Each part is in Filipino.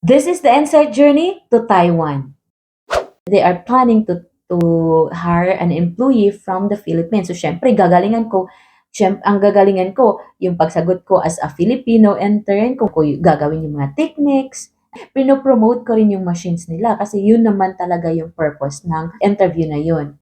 This is the inside journey to Taiwan. They are planning to hire an employee from the Philippines. So, syempre, ang gagalingan ko, yung pagsagot ko as a Filipino intern, kung ko gagawin yung mga techniques, pinopromote ko rin yung machines nila kasi yun naman talaga yung purpose ng interview na yun.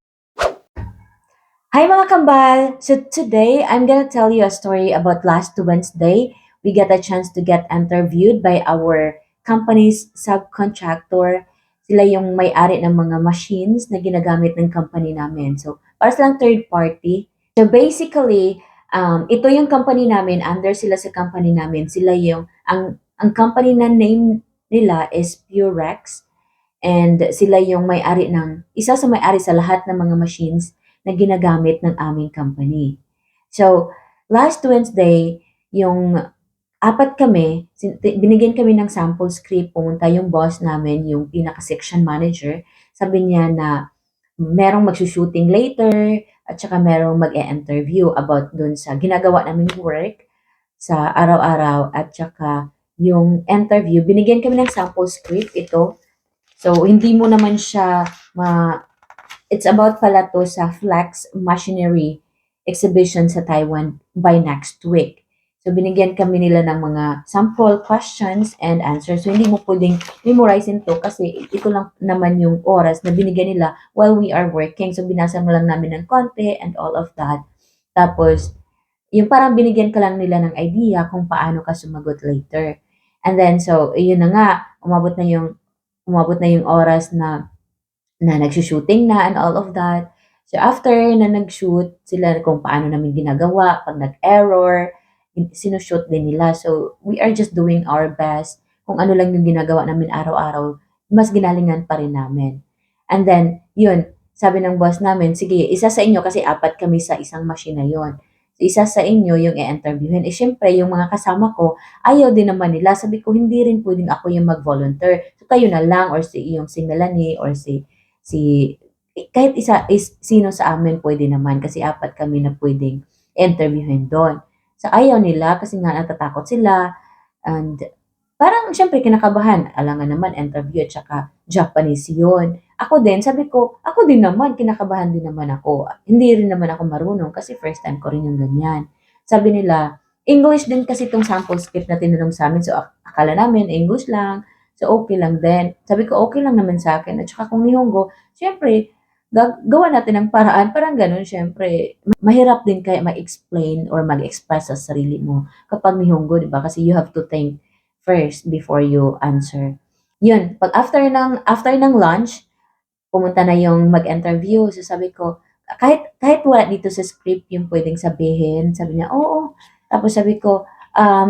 Hi mga kambal! So today, I'm gonna tell you a story about last Wednesday. We got a chance to get interviewed by our company's subcontractor. Sila yung may-ari ng mga machines na ginagamit ng company namin. So, para silang third party. So basically, ito yung company namin, under sila sa company namin. Sila yung, ang company na name nila is Purex. And sila yung may-ari isa sa may-ari sa lahat ng mga machines na ginagamit ng aming company. So, last Wednesday, yung apat kami, binigyan kami ng sample script, pumunta yung boss namin, yung pinaka-section manager, sabi niya na merong magsushooting later, at saka merong mag-e-interview about dun sa ginagawa naming work sa araw-araw, at saka yung interview, binigyan kami ng sample script ito. So, hindi mo naman siya it's about pala to sa Flex Machinery exhibition sa Taiwan by next week. So, binigyan kami nila ng mga sample questions and answers. So, hindi mo pwedeng memorizein to kasi ito lang naman yung oras na binigyan nila while we are working. So, binasa mo lang namin ng konti and all of that. Tapos, yung parang binigyan ka lang nila ng idea kung paano ka sumagot later. And then, so, yun na nga, umabot na yung oras na nagshoo-shooting na and all of that. So after na nag-shoot sila kung paano namin ginagawa, pag nag-error, sinushoot din nila. So we are just doing our best. Kung ano lang yung ginagawa namin araw-araw, mas ginalingan pa rin namin. And then, yun, sabi ng boss namin, sige, isa sa inyo, kasi apat kami sa isang machine na yun. So, isa sa inyo yung i-interviewin. Eh, syempre, yung mga kasama ko, ayaw din naman nila. Sabi ko, hindi rin pwedeng ako yung mag-volunteer. So, kayo na lang, or si Melanie, or si kahit sino sa amin pwede naman kasi apat kami na pwedeng interviewin doon. So ayaw nila kasi nga natatakot sila and parang siyempre kinakabahan. Alangan naman interview at saka Japanese yun. Ako din, sabi ko, ako din naman, kinakabahan din naman ako. Hindi rin naman ako marunong kasi first time ko rin yung ganyan. Sabi nila, English din kasi itong sample script na tinanong sa amin. So akala namin English lang. So okay lang din. Sabi ko, okay lang naman sa akin. At saka kung Nihongo, siyempre, gawa natin ng paraan, parang ganun, siyempre, mahirap din kaya ma-explain or mag-express sa sarili mo kapag Nihongo, di ba? Kasi you have to think first before you answer. Yun, pag after ng lunch, pumunta na yung mag-interview. So sabi ko, kahit wala dito sa script yung pwedeng sabihin, sabi niya, oo. Tapos sabi ko,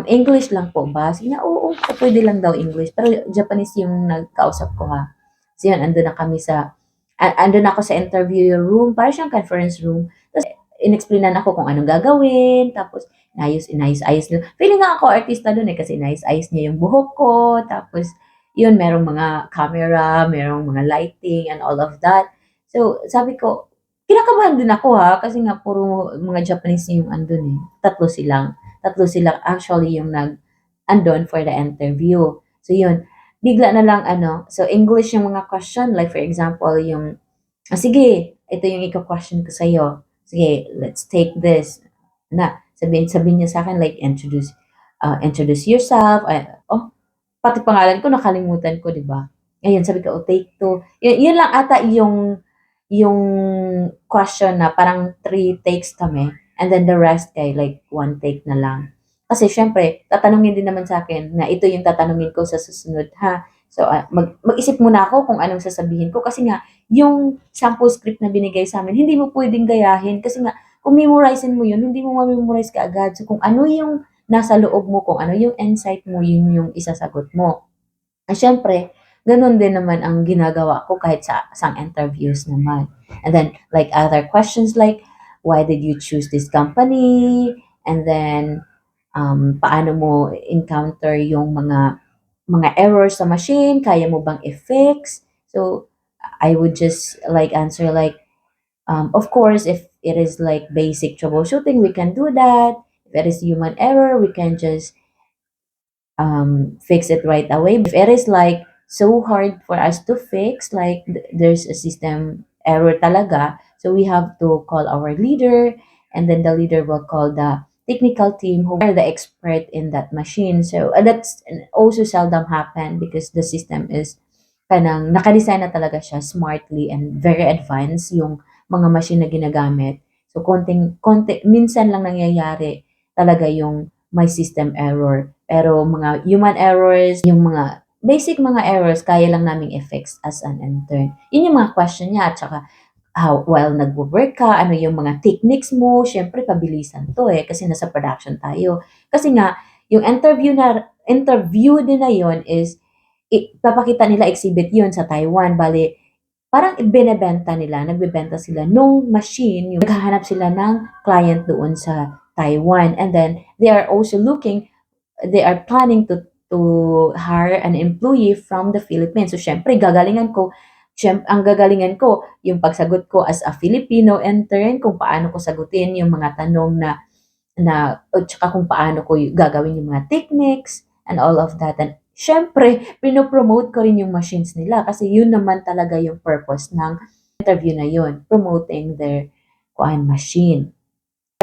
English lang po ba? Sabi niya, oo, pwede lang daw English. Pero Japanese yung nagkausap ko ha. So yun, andun ako sa interview room, para siyang conference room. Tapos, inexplainan ako kung anong gagawin, tapos, inayos niya. Feeling nga ako artista dun eh, kasi inayos niya yung buhok ko, tapos, yun, merong mga camera, merong mga lighting, and all of that. So, sabi ko, kinakabahan din ako ha, kasi nga puro mga Japanese yung andun eh. Tatlo silang actually yung andun for the interview. So, yun, bigla na lang so English yung mga question, like for example, yung, sige, ito yung iko-question ko sa'yo. Sige, let's take this. Sabihin niya sa akin, like, introduce yourself. Oh, pati pangalan ko, nakalimutan ko, di ba? Ayun, sabi ko, oh, take two. Yun lang ata yung question na parang 3 takes kami. And then the rest kay like 1 take na lang. Kasi syempre, tatanungin din naman sa akin na ito yung tatanungin ko sa susunod, ha? So, mag-isip muna ako kung anong sasabihin ko. Kasi nga, yung sample script na binigay sa amin, hindi mo pwedeng gayahin. Kasi nga, kung memorizein mo yun, hindi mo ma-memorize ka agad. So, kung ano yung nasa loob mo, kung ano yung insight mo, yun yung isasagot mo. At syempre, ganun din naman ang ginagawa ko kahit sa interviews naman. And then, like other questions like, why did you choose this company? And then, paano mo encounter yung mga errors sa machine? Kaya mo bang i-fix? So, I would just like answer like, of course, if it is like basic troubleshooting, we can do that. If it is human error, we can just fix it right away. If it is like so hard for us to fix, like there's a system error talaga, so we have to call our leader, and then the leader will call the technical team who are the expert in that machine. So that's also seldom happen because the system is kanang nakadesign na talaga siya smartly and very advanced yung mga machine na ginagamit. So konti minsan lang nangyayari talaga yung may system error. Pero mga human errors, yung mga basic mga errors, kaya lang naming i-fix as an intern. Yun yung mga question niya. At saka, while nagwo-work ka, ano yung mga techniques mo, syempre pabilisan to eh, kasi nasa production tayo. Kasi nga, yung interview din na yun is, papakita nila exhibit yun sa Taiwan. Bali, parang ibinebenta nila, nagbebenta sila nung machine, yung naghahanap sila ng client doon sa Taiwan. And then, they are planning to hire an employee from the Philippines. So, syempre, ang gagalingan ko, yung pagsagot ko as a Filipino intern, kung paano ko sagutin yung mga tanong at saka kung paano ko gagawin yung mga techniques and all of that. And syempre, pinopromote ko rin yung machines nila kasi yun naman talaga yung purpose ng interview na yun, promoting their machine.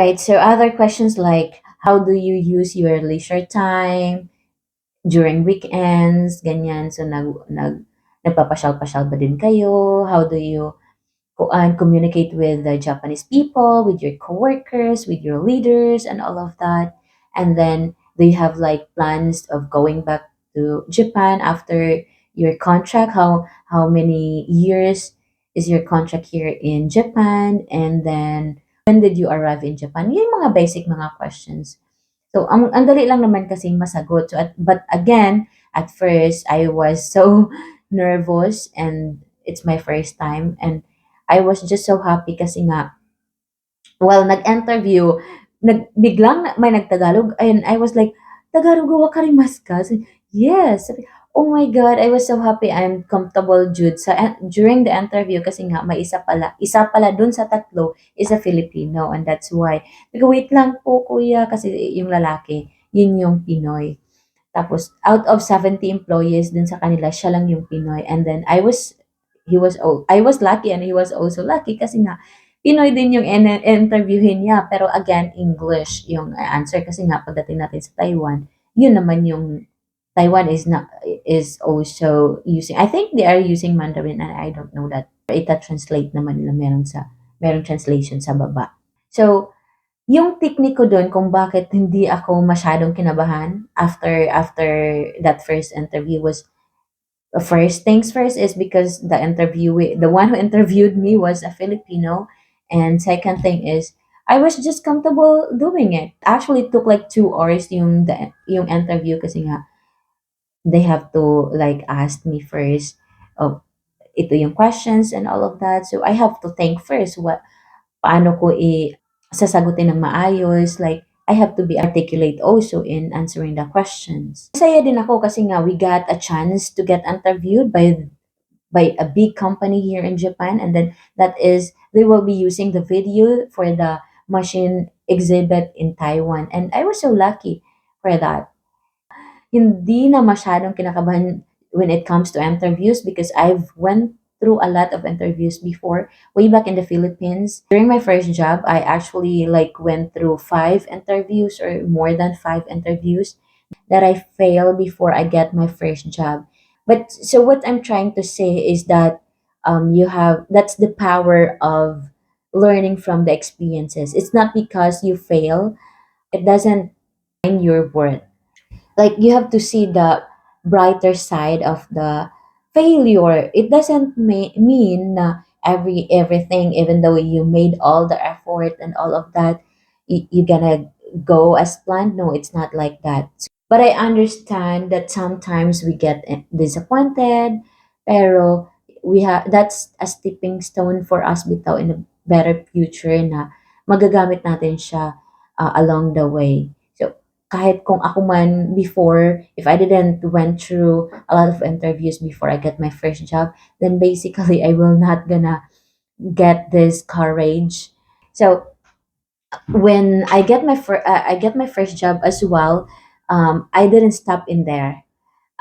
Right, so other questions like, how do you use your leisure time during weekends, ganyan. So, nagpapasyal-pasyal ba din kayo? How do you communicate with the Japanese people, with your coworkers, with your leaders, and all of that? And then, do you have like plans of going back to Japan after your contract? How many years is your contract here in Japan? And then, when did you arrive in Japan? Yung mga basic mga questions. So, ang dali lang naman kasing masagot. So, but again, at first, I was so nervous and it's my first time. And I was just so happy kasi nga, well, nag-interview, biglang may nagtagalog and I was like, Tagalog wa karimasu ka? Sabi, yes. Sabi, oh my God, I was so happy. I'm comfortable, Jude. During the interview, kasi nga, may isa pala dun sa tatlo is a Filipino and that's why. Like, wait lang po, kuya, kasi yung lalaki, yun yung Pinoy. Tapos, out of 70 employees dun sa kanila, siya lang yung Pinoy. And then, I was lucky and he was also lucky kasi nga, Pinoy din yung interviewin niya. Pero again, English yung answer kasi nga pagdating natin sa Taiwan, yun naman yung Taiwan is also using, I think they are using Mandarin and I don't know that. Ita-translate naman nila merong translation sa baba. So, yung technique ko dun kung bakit hindi ako masyadong kinabahan after that first interview was, first things first is because the one who interviewed me was a Filipino, and second thing is I was just comfortable doing it. Actually, it took like 2 hours yung interview kasi nga they have to like ask me first of ito yung questions and all of that. So I have to think first paano ko sasagutin ng maayos, like I have to be articulate also in answering the questions. Masaya din ako kasi nga we got a chance to get interviewed by a big company here in Japan, and then that is they will be using the video for the machine exhibit in Taiwan, and I was so lucky for that. Hindi na masyadong kinakabahan when it comes to interviews because I've went through a lot of interviews before way back in the Philippines. During my first job, I actually like went through 5 interviews or more than 5 interviews that I failed before I get my first job. But so what I'm trying to say is that that's the power of learning from the experiences. It's not because you fail, it doesn't mean your worth. Like you have to see the brighter side of the failure. It doesn't mean na everything, even though you made all the effort and all of that, you gonna go as planned. No, it's not like that. But I understand that sometimes we get disappointed, pero that's a stepping stone for us bitaw in a better future na magagamit natin siya along the way. So, kahit kung ako man before, if I didn't went through a lot of interviews before I get my first job, then basically I will not gonna get this courage. So when I get my first job as well, I didn't stop in there.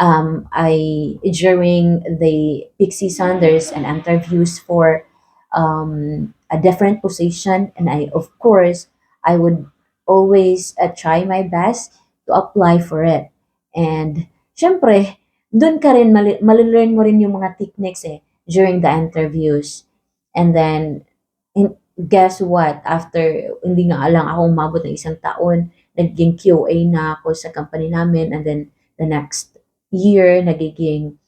I during the peak season, there's an interviews for a different position, and I of course I would always try my best to apply for it. And syempre, dun ka rin malilearn mo rin yung mga techniques during the interviews. And then guess what? After hindi nga lang ako umabot ng isang taon, naging QA na ako sa company namin, and then the next year nagiging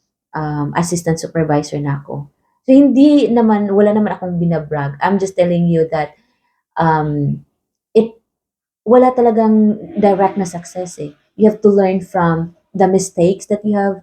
assistant supervisor na ako. So hindi naman wala naman akong binabrag. I'm just telling you that um, it wala talagang direct na success eh. You have to learn from the mistakes that you have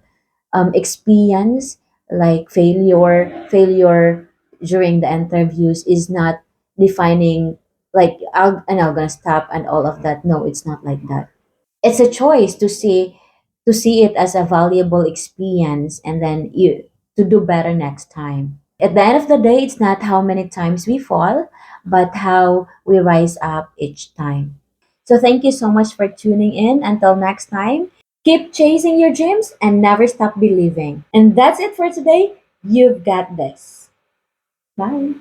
experience, like failure during the interviews is not defining like I'm gonna stop and all of that. No, it's not like that. It's a choice to see it as a valuable experience, and then you to do better next time. At the end of the day, it's not how many times we fall, but how we rise up each time. So thank you so much for tuning in. Until next time, keep chasing your dreams and never stop believing. And that's it for today. You've got this. Bye.